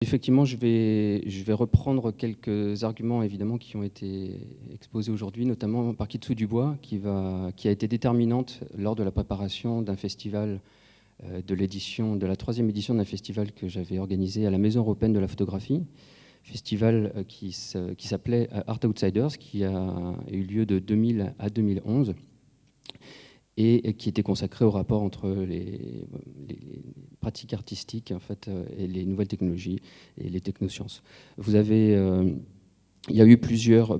Effectivement, je vais reprendre quelques arguments évidemment qui ont été exposés aujourd'hui, notamment par Kitsu Dubois, qui a été déterminante lors de la préparation d'un festival, de la 3e édition d'un festival que j'avais organisé à la Maison européenne de la photographie, festival qui s'appelait Art Outsiders, qui a eu lieu de 2000 à 2011. Et qui était consacré au rapport entre les pratiques artistiques en fait, et les nouvelles technologies et les technosciences. Il y a eu plusieurs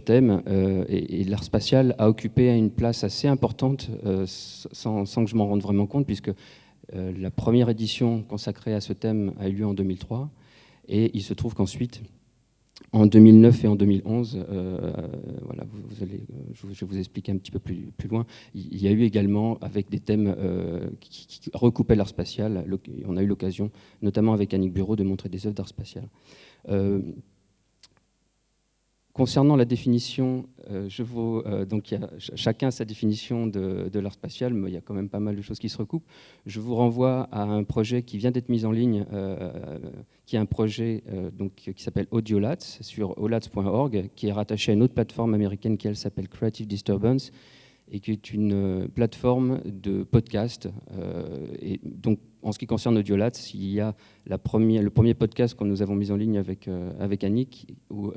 thèmes, et l'art spatial a occupé une place assez importante sans que je m'en rende vraiment compte, puisque la première édition consacrée à ce thème a eu lieu en 2003, et il se trouve qu'ensuite, en 2009 et en 2011, voilà, je vais vous expliquer un petit peu plus loin. Il y a eu également, avec des thèmes qui recoupaient l'art spatial, on a eu l'occasion, notamment avec Annick Bureau, de montrer des œuvres d'art spatial. Concernant la définition, donc chacun a sa définition de l'art spatial, mais il y a quand même pas mal de choses qui se recoupent. Je vous renvoie à un projet qui vient d'être mis en ligne, qui est un projet qui s'appelle Audiolats, sur aulats.org, qui est rattaché à une autre plateforme américaine qui, elle, s'appelle Creative Disturbance, et qui est une plateforme de podcast. Et donc, en ce qui concerne Audiolats, il y a le premier podcast que nous avons mis en ligne avec Annick, où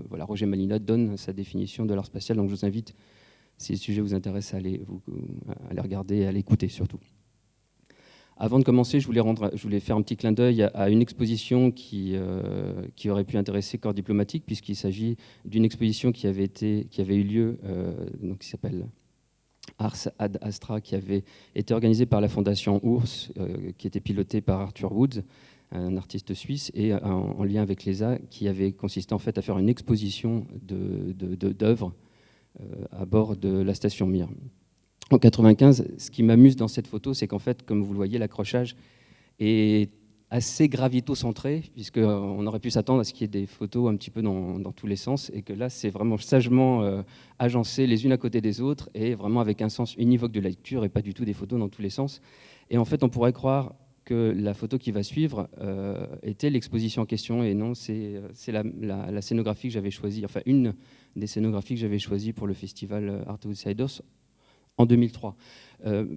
voilà, Roger Malina donne sa définition de l'art spatial. Donc je vous invite, si le sujet vous intéresse, à aller regarder et à l'écouter surtout. Avant de commencer, je voulais faire un petit clin d'œil à une exposition qui aurait pu intéresser Corps Diplomatique, puisqu'il s'agit d'une exposition qui avait eu lieu, qui s'appelle Ars ad Astra, qui avait été organisée par la fondation Ours, qui était pilotée par Arthur Woods, un artiste suisse, et en lien avec l'ESA, qui avait consisté en fait à faire une exposition d'œuvres à bord de la station Mir. En 1995, ce qui m'amuse dans cette photo, c'est qu'en fait, comme vous le voyez, l'accrochage est assez gravito-centré, puisqu'on aurait pu s'attendre à ce qu'il y ait des photos un petit peu dans tous les sens, et que là, c'est vraiment sagement agencé les unes à côté des autres, et vraiment avec un sens univoque de la lecture, et pas du tout des photos dans tous les sens. Et en fait, on pourrait croire que la photo qui va suivre était l'exposition en question, et non, c'est la scénographie que j'avais choisie, enfin une des scénographies que j'avais choisies pour le festival Art Outsiders en 2003.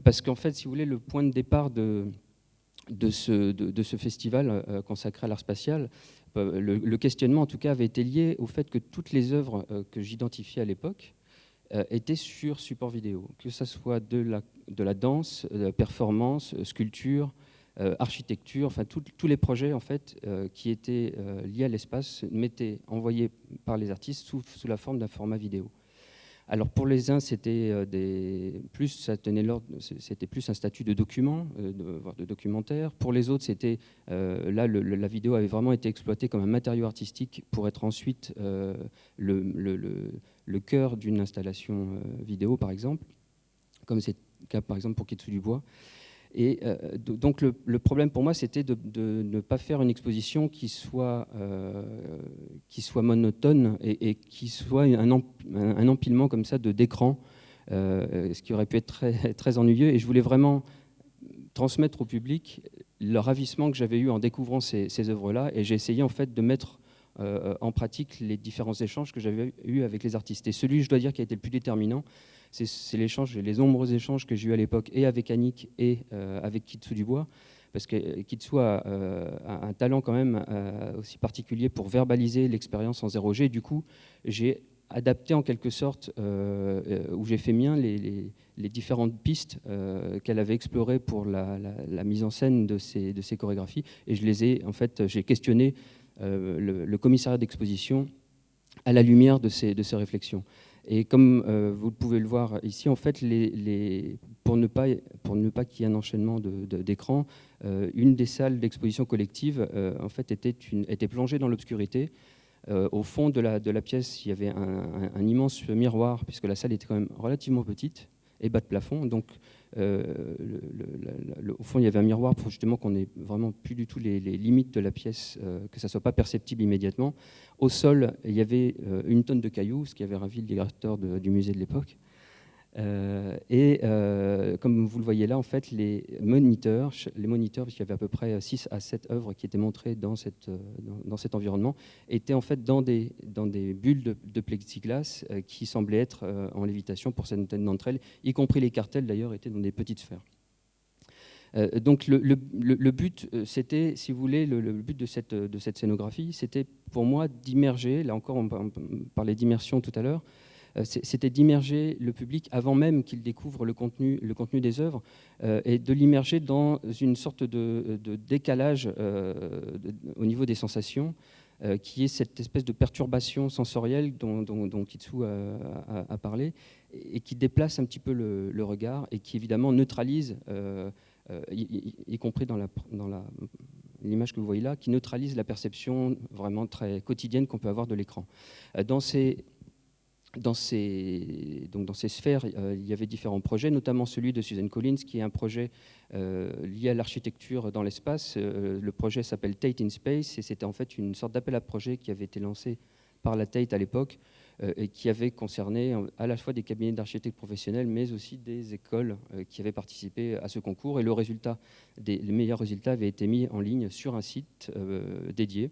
Parce qu'en fait, si vous voulez, le point de départ de ce festival consacré à l'art spatial, le questionnement en tout cas avait été lié au fait que toutes les œuvres que j'identifiais à l'époque étaient sur support vidéo, que ce soit de la danse, de la performance, sculpture, architecture, enfin tous les projets en fait qui étaient liés à l'espace m'étaient envoyés par les artistes sous la forme d'un format vidéo. Alors pour les uns, c'était c'était plus un statut de document, voire de documentaire. Pour les autres, c'était là la vidéo avait vraiment été exploitée comme un matériau artistique pour être ensuite le cœur d'une installation vidéo, par exemple, comme c'est le cas par exemple pour Kitsu Dubois. Et donc le problème pour moi, c'était de ne pas faire une exposition qui soit monotone et qui soit un empilement comme ça d'écrans, ce qui aurait pu être très, très ennuyeux. Et je voulais vraiment transmettre au public le ravissement que j'avais eu en découvrant ces œuvres-là. Et j'ai essayé en fait de mettre en pratique les différents échanges que j'avais eus avec les artistes. Et celui, je dois dire, qui a été le plus déterminant, c'est les nombreux échanges que j'ai eus à l'époque, et avec Annick et avec Kitsu Dubois, parce que Kitsu a un talent quand même aussi particulier pour verbaliser l'expérience en 0G. Et du coup, j'ai adapté en quelque sorte, où j'ai fait mien les différentes pistes qu'elle avait explorées pour la mise en scène de ces chorégraphies. Et j'ai questionné le commissariat d'exposition à la lumière de ces réflexions. Et comme vous pouvez le voir ici, en fait, pour ne pas qu'il y ait un enchaînement d'écrans, une des salles d'exposition collective en fait, était plongée dans l'obscurité. Au fond de la pièce, il y avait un immense miroir, puisque la salle était quand même relativement petite et bas de plafond. Donc, au fond, il y avait un miroir pour justement qu'on n'ait vraiment plus du tout les limites de la pièce, que ça ne soit pas perceptible immédiatement. Au sol, il y avait une tonne de cailloux, ce qui avait ravi le directeur du musée de l'époque. Comme vous le voyez là, en fait, les moniteurs, parce qu'il y avait à peu près 6 à 7 œuvres qui étaient montrées dans cet environnement, étaient en fait dans des bulles de plexiglas qui semblaient être en lévitation pour certaines d'entre elles, y compris les cartels d'ailleurs étaient dans des petites sphères. Donc le but, c'était, si vous voulez, le but de cette scénographie, c'était pour moi d'immerger, là encore on parlait d'immersion tout à l'heure, c'était d'immerger le public avant même qu'il découvre le contenu des œuvres et de l'immerger dans une sorte de décalage au niveau des sensations, qui est cette espèce de perturbation sensorielle dont Kitsu a parlé et qui déplace un petit peu le regard et qui évidemment neutralise, y compris dans l'image que vous voyez là, qui neutralise la perception vraiment très quotidienne qu'on peut avoir de l'écran. Dans ces sphères, il y avait différents projets, notamment celui de Susan Collins, qui est un projet lié à l'architecture dans l'espace. Le projet s'appelle Tate in Space, et c'était en fait une sorte d'appel à projet qui avait été lancé par la Tate à l'époque, et qui avait concerné à la fois des cabinets d'architectes professionnels, mais aussi des écoles qui avaient participé à ce concours. Et les meilleurs résultats avaient été mis en ligne sur un site dédié.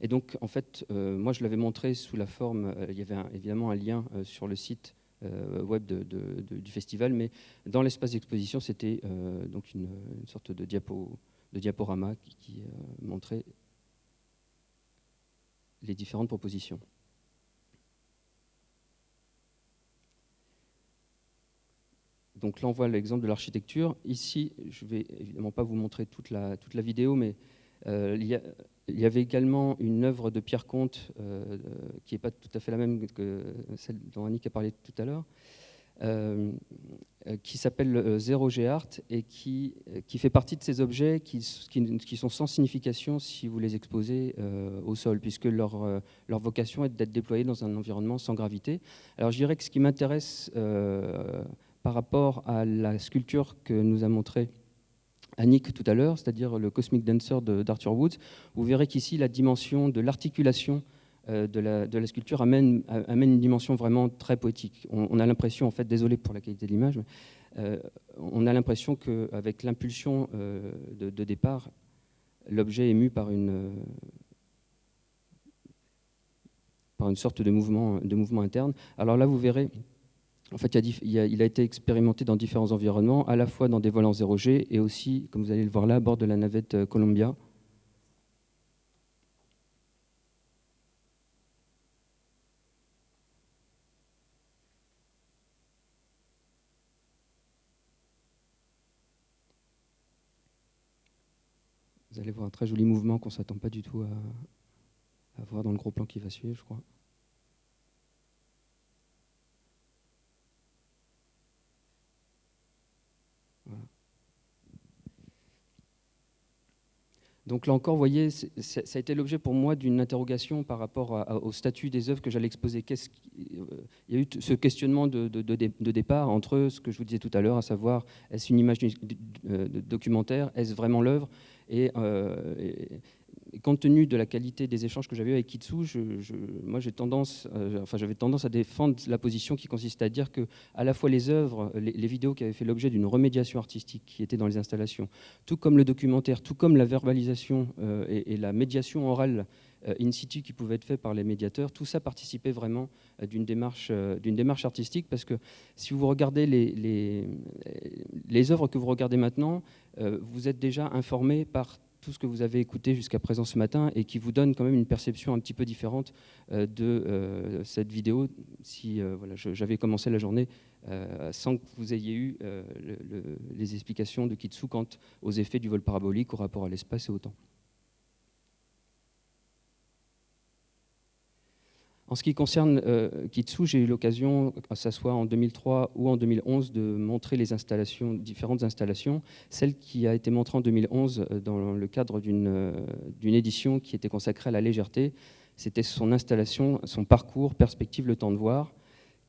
Et donc, en fait, moi, je l'avais montré sous la forme, il y avait évidemment un lien sur le site web du festival, mais dans l'espace d'exposition, c'était donc une sorte de diaporama qui montrait les différentes propositions. Donc là, on voit l'exemple de l'architecture. Ici, je ne vais évidemment pas vous montrer toute la vidéo, mais il y avait également une œuvre de Pierre Comte, qui n'est pas tout à fait la même que celle dont Annick a parlé tout à l'heure, qui s'appelle Zero G Art et qui fait partie de ces objets qui sont sans signification si vous les exposez au sol, puisque leur vocation est d'être déployés dans un environnement sans gravité. Alors je dirais que ce qui m'intéresse par rapport à la sculpture que nous a montrée Annick tout à l'heure, c'est-à-dire le Cosmic Dancer d'Arthur Woods, vous verrez qu'ici la dimension de l'articulation de la sculpture amène une dimension vraiment très poétique. On a l'impression, en fait, désolé pour la qualité de l'image, on a l'impression qu'avec l'impulsion de départ, l'objet est mu par une sorte de mouvement interne. Alors là, vous verrez, en fait, il a été expérimenté dans différents environnements, à la fois dans des vols en 0G et aussi, comme vous allez le voir là, à bord de la navette Columbia. Vous allez voir un très joli mouvement qu'on ne s'attend pas du tout à voir dans le gros plan qui va suivre, je crois. Voilà. Donc là encore, vous voyez, ça a été l'objet pour moi d'une interrogation par rapport au statut des œuvres que j'allais exposer. Il y a eu ce questionnement de départ entre ce que je vous disais tout à l'heure, à savoir, est-ce une image de documentaire, est-ce vraiment l'œuvre, et compte tenu de la qualité des échanges que j'avais eu avec Kitsu, moi j'avais tendance à défendre la position qui consiste à dire que à la fois les œuvres, les vidéos qui avaient fait l'objet d'une remédiation artistique qui était dans les installations, tout comme le documentaire, tout comme la verbalisation et la médiation orale in situ qui pouvait être faite par les médiateurs, tout ça participait vraiment d'une démarche artistique, parce que si vous regardez les œuvres que vous regardez maintenant, vous êtes déjà informé par tout ce que vous avez écouté jusqu'à présent ce matin et qui vous donne quand même une perception un petit peu différente de cette vidéo. Si voilà, j'avais commencé la journée sans que vous ayez eu les explications de Kitsu quant aux effets du vol parabolique, au rapport à l'espace et au temps. En ce qui concerne Kitsu, j'ai eu l'occasion, que ce soit en 2003 ou en 2011, de montrer les installations, différentes installations. Celle qui a été montrée en 2011 dans le cadre d'une édition qui était consacrée à la légèreté, c'était son installation, son parcours, perspective, le temps de voir,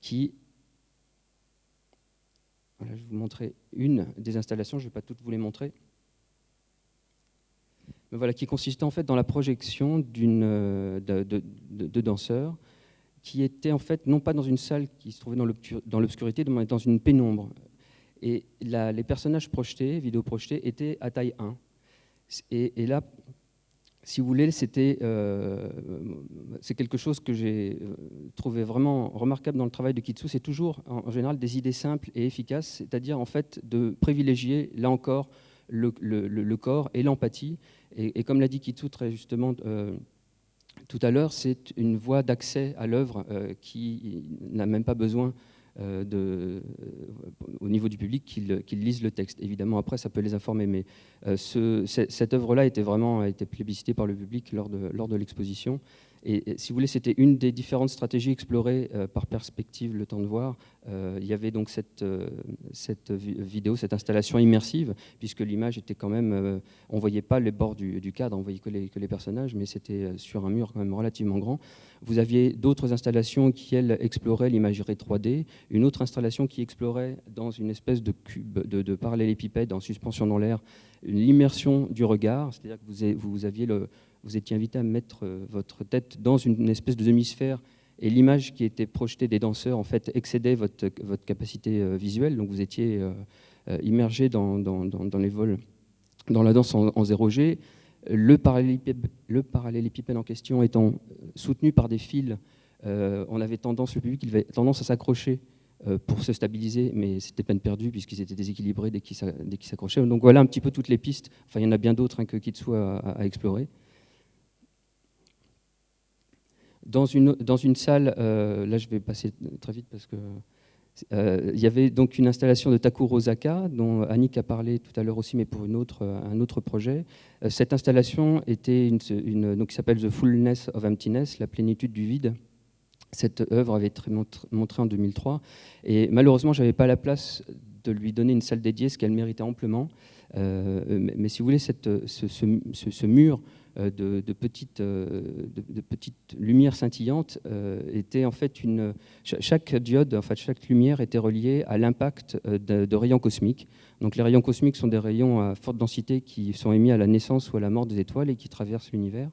qui... Voilà, je vais vous montrer une des installations, je ne vais pas toutes vous les montrer. Mais voilà, qui consistait en fait dans la projection de danseurs qui était en fait non pas dans une salle qui se trouvait dans l'obscurité, mais dans une pénombre. Et les personnages projetés, vidéo projetés, étaient à taille 1. Et là, si vous voulez, c'est quelque chose que j'ai trouvé vraiment remarquable dans le travail de Kitsu. C'est toujours, en général, des idées simples et efficaces, c'est-à-dire en fait de privilégier, là encore, le corps et l'empathie. Et comme l'a dit Kitsu très justement tout à l'heure, c'est une voie d'accès à l'œuvre qui n'a même pas besoin au niveau du public qu'ils lisent le texte. Évidemment, après, ça peut les informer, mais cette œuvre-là a été plébiscitée par le public lors de l'exposition. Et si vous voulez, c'était une des différentes stratégies explorées par Perspective, le temps de voir. Il y avait donc cette vidéo, cette installation immersive, puisque l'image était quand même... on ne voyait pas les bords du cadre, on voyait que les personnages, mais c'était sur un mur quand même relativement grand. Vous aviez d'autres installations qui, elles, exploraient l'imagerie 3D, une autre installation qui explorait dans une espèce de cube de parallélépipède en suspension dans l'air l'immersion du regard, c'est-à-dire que vous étiez invité à mettre votre tête dans une espèce de demi-sphère et l'image qui était projetée des danseurs en fait excédait votre capacité visuelle, donc vous étiez immergé dans les vols, dans la danse en 0G. Le parallélépipède en question étant soutenu par des fils, le public avait tendance à s'accrocher pour se stabiliser, mais c'était peine perdue puisqu'ils étaient déséquilibrés dès qu'ils s'accrochaient. Donc voilà un petit peu toutes les pistes. Enfin, il y en a bien d'autres que Kitsu a explorer. Dans une salle, là je vais passer très vite parce que il y avait donc une installation de Takuro Osaka, dont Annick a parlé tout à l'heure aussi, mais pour un autre projet. Cette installation était donc, qui s'appelle The Fullness of Emptiness, la plénitude du vide. Cette œuvre avait été montrée en 2003, et malheureusement, je n'avais pas la place de lui donner une salle dédiée, ce qu'elle méritait amplement. Mais si vous voulez, ce mur de petites lumières scintillantes était en fait chaque diode, en fait chaque lumière était reliée à l'impact de rayons cosmiques. Donc les rayons cosmiques sont des rayons à forte densité qui sont émis à la naissance ou à la mort des étoiles et qui traversent l'univers.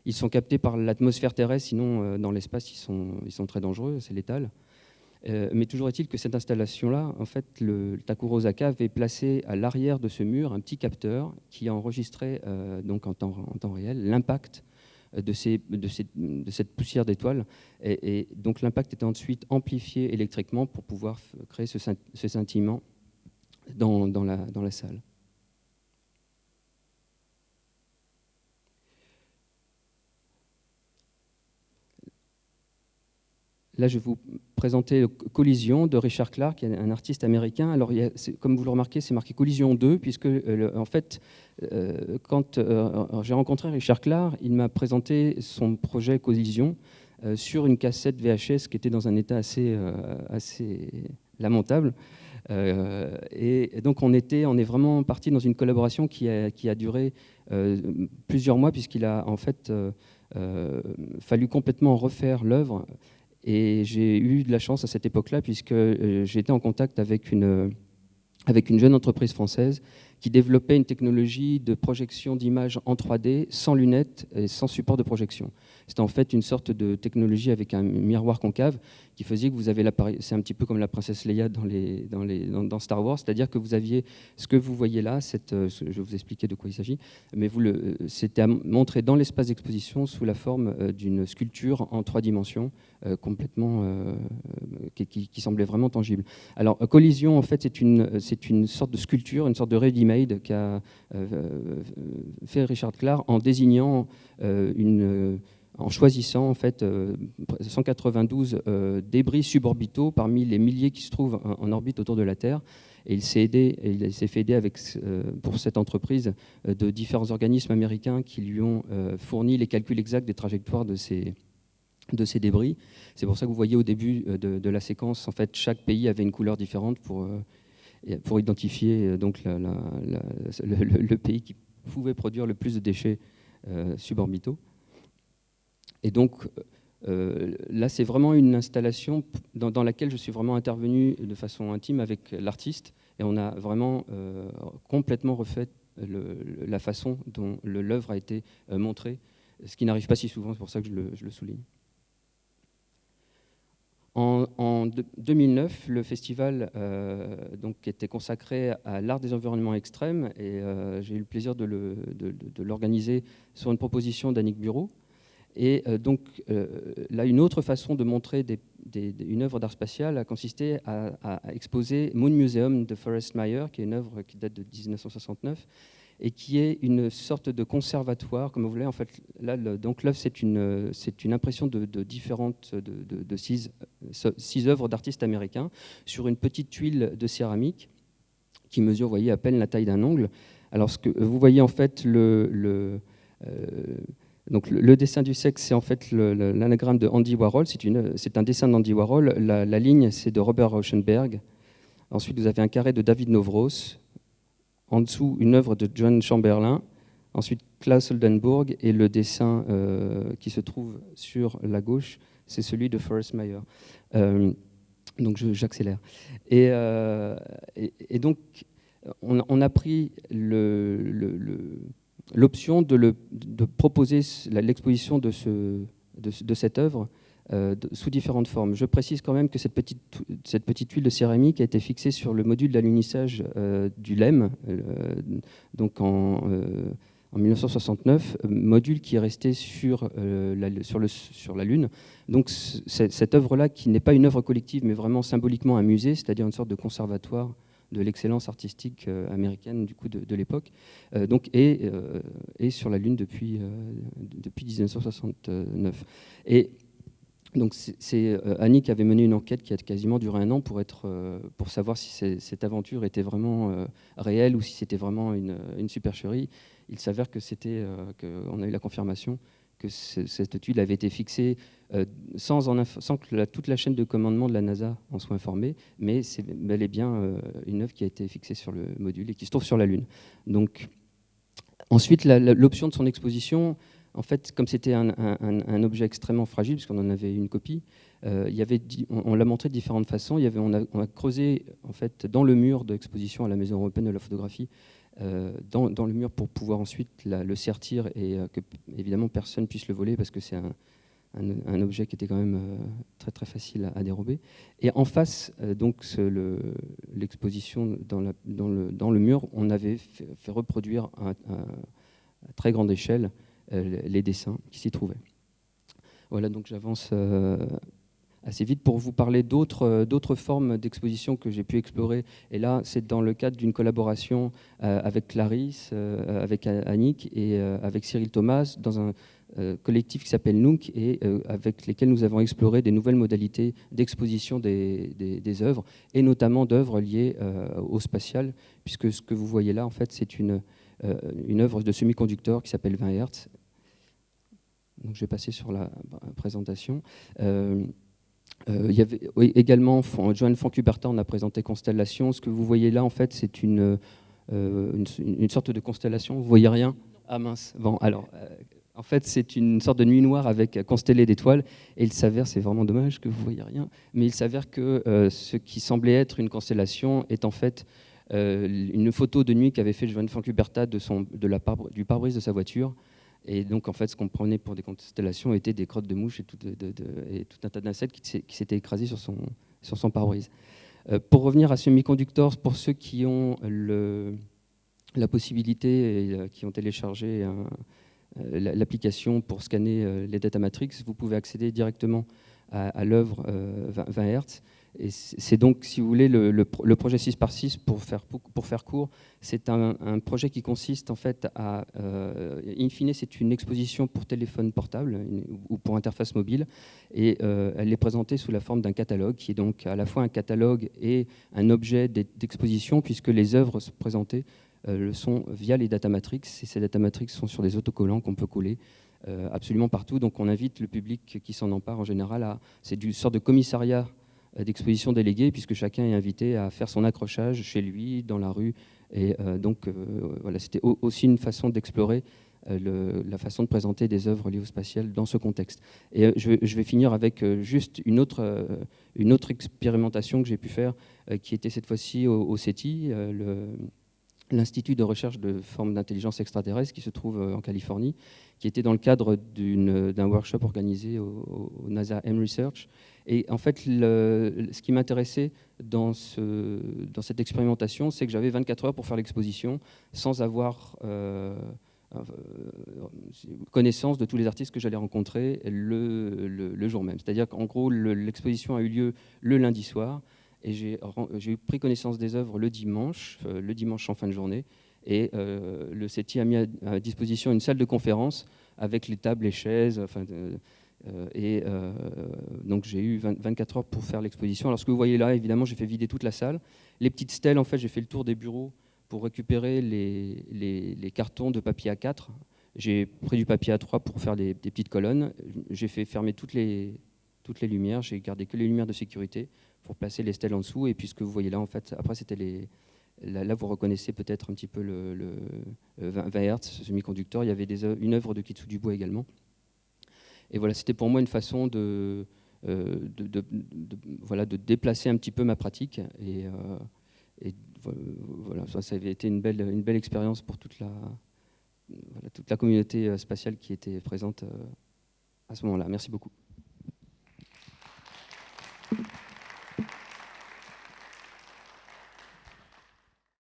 Ils sont captés par l'atmosphère terrestre, sinon dans l'espace ils sont très dangereux, c'est létal. Mais toujours est-il que cette installation-là, en fait, le Takuro Osaka avait placé à l'arrière de ce mur un petit capteur qui enregistrait donc en temps réel l'impact de cette poussière d'étoiles. Et donc l'impact était ensuite amplifié électriquement pour pouvoir créer ce scintillement dans la salle. Là, je vais vous présenter Collision de Richard Clark, qui est un artiste américain. Alors, comme vous le remarquez, c'est marqué Collision 2, puisque, en fait, quand j'ai rencontré Richard Clark, il m'a présenté son projet Collision sur une cassette VHS qui était dans un état assez lamentable. Et donc, on est vraiment parti dans une collaboration qui a duré plusieurs mois, puisqu'il a, en fait, fallu complètement refaire l'œuvre. Et j'ai eu de la chance à cette époque-là, puisque j'étais en contact avec une jeune entreprise française qui développait une technologie de projection d'images en 3D sans lunettes et sans support de projection. C'était en fait une sorte de technologie avec un miroir concave qui faisait que vous avez l'appareil. C'est un petit peu comme la princesse Leia dans Star Wars, c'est-à-dire que vous aviez ce que vous voyez là, je vais vous expliquer de quoi il s'agit, mais c'était montré dans l'espace d'exposition sous la forme d'une sculpture en 3 dimensions complètement qui semblait vraiment tangible. Alors, Collision, en fait, c'est une sorte de sculpture, une sorte de ready-made qu'a fait Richard Clark en désignant en choisissant en fait 192 débris suborbitaux parmi les milliers qui se trouvent en orbite autour de la Terre. Et il s'est fait aider pour cette entreprise de différents organismes américains qui lui ont fourni les calculs exacts des trajectoires de ces débris. C'est pour ça que vous voyez au début de la séquence, en fait, chaque pays avait une couleur différente pour identifier donc le pays qui pouvait produire le plus de déchets suborbitaux. Et donc là, c'est vraiment une installation dans laquelle je suis vraiment intervenu de façon intime avec l'artiste, et on a vraiment complètement refait la façon dont l'œuvre a été montrée, ce qui n'arrive pas si souvent, c'est pour ça que je le souligne. En 2009, le festival donc, était consacré à l'art des environnements extrêmes et j'ai eu le plaisir de l'organiser sur une proposition d'Annick Bureau. Et donc là, une autre façon de montrer une œuvre d'art spatial a consisté à exposer Moon Museum de Forrest Meyer, qui est une œuvre qui date de 1969 et qui est une sorte de conservatoire, comme vous voulez. En fait, là, donc l'œuvre, c'est une impression de six œuvres d'artistes américains sur une petite tuile de céramique qui mesure, vous voyez, à peine la taille d'un ongle. Alors, ce que vous voyez, en fait, donc le dessin du sexe, c'est en fait l'anagramme de Andy Warhol. C'est un dessin d'Andy Warhol. La ligne, c'est de Robert Rauschenberg. Ensuite, vous avez un carré de David Novros. En dessous, une œuvre de John Chamberlain. Ensuite, Klaus Oldenburg. Et le dessin qui se trouve sur la gauche, c'est celui de Forrest Meyer. Donc, j'accélère. Et donc, on a pris l'option de proposer l'exposition de cette œuvre sous différentes formes. Je précise quand même que cette petite tuile de céramique a été fixée sur le module d'alunissage du LEM, donc en 1969, module qui est resté sur la Lune. Donc cette œuvre-là, qui n'est pas une œuvre collective, mais vraiment symboliquement un musée, c'est-à-dire une sorte de conservatoire de l'excellence artistique américaine du coup de l'époque, et sur la Lune depuis 1969. Et donc c'est Annie qui avait mené une enquête qui a quasiment duré un an pour savoir si cette aventure était vraiment réelle ou si c'était vraiment une supercherie. Il s'avère que qu'on a eu la confirmation que cette tuile avait été fixée sans que toute la chaîne de commandement de la NASA en soit informée, mais c'est bel et bien une œuvre qui a été fixée sur le module et qui se trouve sur la Lune. Donc, ensuite, l'option de son exposition, en fait, comme c'était un objet extrêmement fragile, puisqu'on en avait une copie, on l'a montré de différentes façons. On a creusé en fait, dans le mur d'exposition à la Maison européenne de la photographie, dans le mur pour pouvoir ensuite le sertir et que évidemment personne puisse le voler parce que c'est un objet qui était quand même très très facile à dérober. Et en face, donc l'exposition dans le mur, on avait fait reproduire à très grande échelle les dessins qui s'y trouvaient. Voilà, donc j'avance assez vite pour vous parler d'autres formes d'exposition que j'ai pu explorer. Et là, c'est dans le cadre d'une collaboration avec Clarisse, avec Annick et avec Cyril Thomas, dans un collectif qui s'appelle Nook, et avec lesquels nous avons exploré des nouvelles modalités d'exposition des œuvres, et notamment d'œuvres liées au spatial, puisque ce que vous voyez là, en fait, c'est une œuvre de semi-conducteur qui s'appelle 20 Hertz. Donc, je vais passer sur la présentation. Il y avait également Johan Foncuberta, on a présenté Constellation. Ce que vous voyez là, en fait, c'est une sorte de constellation. Vous voyez rien? Ah mince. Bon, alors, en fait, c'est une sorte de nuit noire avec constellée d'étoiles. Et il s'avère, c'est vraiment dommage que vous voyez rien, mais il s'avère que ce qui semblait être une constellation est en fait une photo de nuit qu'avait fait Johan Foncuberta du pare-brise de sa voiture. Et donc, en fait, ce qu'on prenait pour des constellations étaient des crottes de mouches et tout un tas d'insectes qui s'étaient écrasés sur son pare-brise. Pour revenir à Semiconductors, pour ceux qui ont la possibilité et qui ont téléchargé l'application pour scanner les data matrix, vous pouvez accéder directement à l'œuvre 20 Hertz. Et c'est donc, si vous voulez, le projet 6x6, pour faire court, c'est un projet qui consiste en fait à, in fine, c'est une exposition pour téléphone portable ou pour interface mobile, et elle est présentée sous la forme d'un catalogue, qui est donc à la fois un catalogue et un objet d'exposition, puisque les œuvres présentées le sont via les data matrix, et ces data matrix sont sur des autocollants qu'on peut coller absolument partout. Donc on invite le public qui s'en empare en général c'est une sorte de commissariat d'exposition déléguée, puisque chacun est invité à faire son accrochage chez lui, dans la rue. Et donc, voilà, c'était aussi une façon d'explorer la façon de présenter des œuvres liées au spatial dans ce contexte. Et je vais finir avec juste une autre expérimentation que j'ai pu faire, qui était cette fois-ci au CETI, l'Institut de recherche de formes d'intelligence extraterrestre qui se trouve en Californie, qui était dans le cadre d'un workshop organisé au NASA M Research. Et en fait, ce qui m'intéressait dans cette expérimentation, c'est que j'avais 24 heures pour faire l'exposition sans avoir connaissance de tous les artistes que j'allais rencontrer le jour même. C'est-à-dire qu'en gros, l'exposition a eu lieu le lundi soir, et j'ai pris connaissance des œuvres le dimanche en fin de journée, et le CETI a mis à disposition une salle de conférence avec les tables, les chaises, donc j'ai eu 24 heures pour faire l'exposition. Alors ce que vous voyez là, évidemment, j'ai fait vider toute la salle. Les petites stèles, en fait, j'ai fait le tour des bureaux pour récupérer les cartons de papier A4. J'ai pris du papier A3 pour faire des petites colonnes. J'ai fait fermer toutes les lumières. J'ai gardé que les lumières de sécurité pour placer les stèles en dessous. Et puis ce que vous voyez là, en fait, après, c'était là, vous reconnaissez peut-être un petit peu le 20 Hz, ce semi-conducteur. Il y avait une œuvre de Kitsu Dubois également. Et voilà, c'était pour moi une façon voilà, de déplacer un petit peu ma pratique. Et voilà, ça avait été une belle expérience pour toute la communauté spatiale qui était présente à ce moment-là. Merci beaucoup.